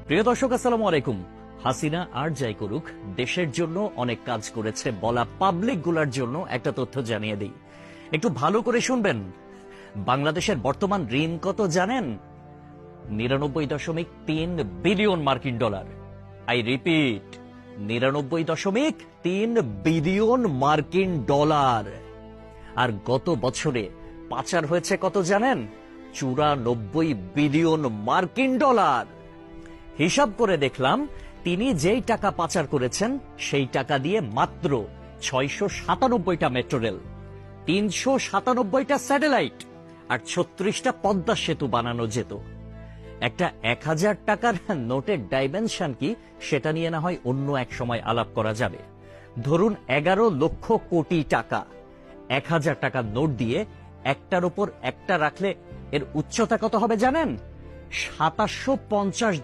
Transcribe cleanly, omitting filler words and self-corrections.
প্রিয় দর্শক, আসসালামু আলাইকুম। হাসিনা আর যাই করুক, দেশের জন্য অনেক কাজ করেছে বলা পাবলিক গুলার জন্য একটা তথ্য জানিয়ে দিই, একটু ভালো করে শুনবেন। বাংলাদেশের বর্তমান ঋণ কত জানেন? 99.3 বিলিয়ন মার্কিন ডলার। আই রিপিট, 99.3 বিলিয়ন মার্কিন ডলার। আর গত বছরে পাচার হয়েছে কত জানেন? 94 বিলিয়ন মার্কিন ডলার। হিসাব করে দেখলাম, তিনি যেই টাকা পাচার করেছেন সেই টাকা দিয়ে মাত্র 697টা মেট্রো রেল, 397টা স্যাটেলাইট আর 36টা পদ্মা সেতু বানানো যেত। একটা 1000 টাকার নোটের ডাইমেনশন কি, সেটা নিয়ে না হয় অন্য এক সময় আলাপ করা যাবে। ধরুন 11 লক্ষ কোটি টাকা 1000 টাকার নোট দিয়ে একটার উপর একটা রাখলে এর উচ্চতা কত হবে জানেন? 2750